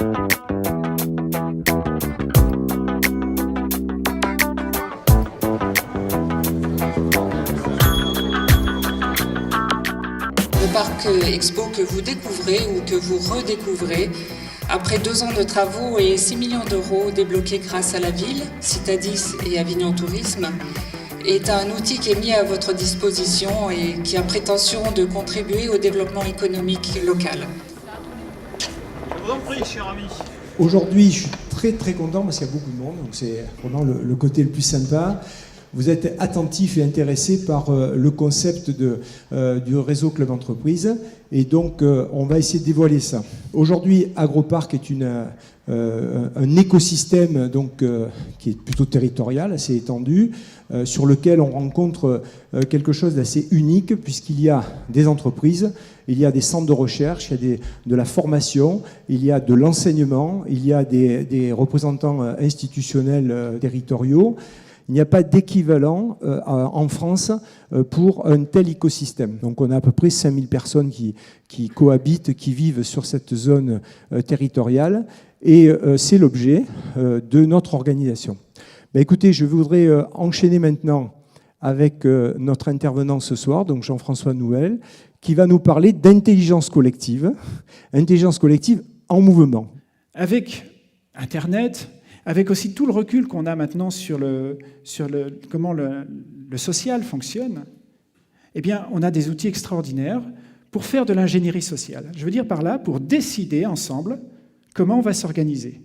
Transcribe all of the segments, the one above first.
Le parc Expo que vous découvrez ou que vous redécouvrez, après 2 ans de travaux et 6 millions d'euros débloqués grâce à la ville, Citadis et Avignon Tourisme, est un outil qui est mis à votre disposition et qui a prétention de contribuer au développement économique local. Je vous en prie, cher ami. Aujourd'hui, je suis très content parce qu'il y a beaucoup de monde, donc c'est vraiment le côté le plus sympa. Vous êtes attentif et intéressé par le concept du réseau Club Entreprise, et donc on va essayer de dévoiler ça. Aujourd'hui, Agroparc est un écosystème donc, qui est plutôt territorial, assez étendu, sur lequel on rencontre quelque chose d'assez unique, puisqu'il y a des entreprises, il y a des centres de recherche, il y a de la formation, il y a de l'enseignement, il y a des représentants institutionnels territoriaux. Il n'y a pas d'équivalent en France pour un tel écosystème. Donc on a à peu près 5000 personnes qui cohabitent, qui vivent sur cette zone territoriale, et c'est l'objet de notre organisation. Ben écoutez, je voudrais enchaîner maintenant avec notre intervenant ce soir, donc Jean-François Nouel, qui va nous parler d'intelligence collective en mouvement. Avec Internet, avec aussi tout le recul qu'on a maintenant sur comment le social fonctionne, eh bien, on a des outils extraordinaires pour faire de l'ingénierie sociale. Je veux dire par là, pour décider ensemble comment on va s'organiser.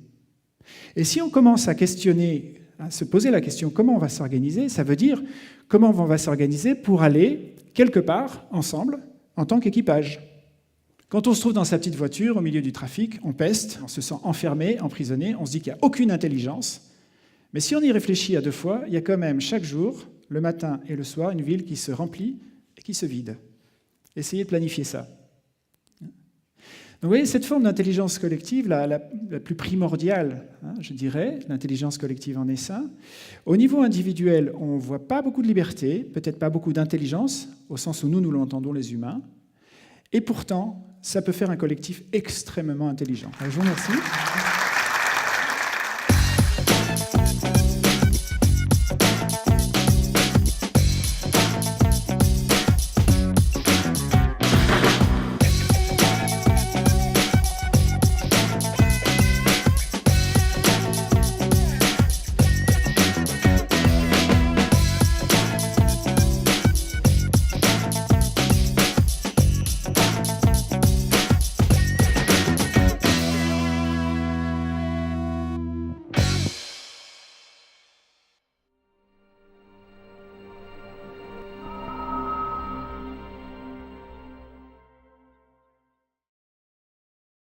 Et si on commence à questionner, à se poser la question comment on va s'organiser, ça veut dire comment on va s'organiser pour aller quelque part ensemble en tant qu'équipage. Quand on se trouve dans sa petite voiture au milieu du trafic, on peste, on se sent enfermé, emprisonné, on se dit qu'il n'y a aucune intelligence. Mais si on y réfléchit à 2 fois, il y a quand même chaque jour, le matin et le soir, une ville qui se remplit et qui se vide. Essayez de planifier ça. Donc vous voyez, cette forme d'intelligence collective, la plus primordiale, je dirais, l'intelligence collective en essaim. Au niveau individuel, on ne voit pas beaucoup de liberté, peut-être pas beaucoup d'intelligence, au sens où nous l'entendons les humains. Et pourtant, ça peut faire un collectif extrêmement intelligent. Alors, je vous remercie.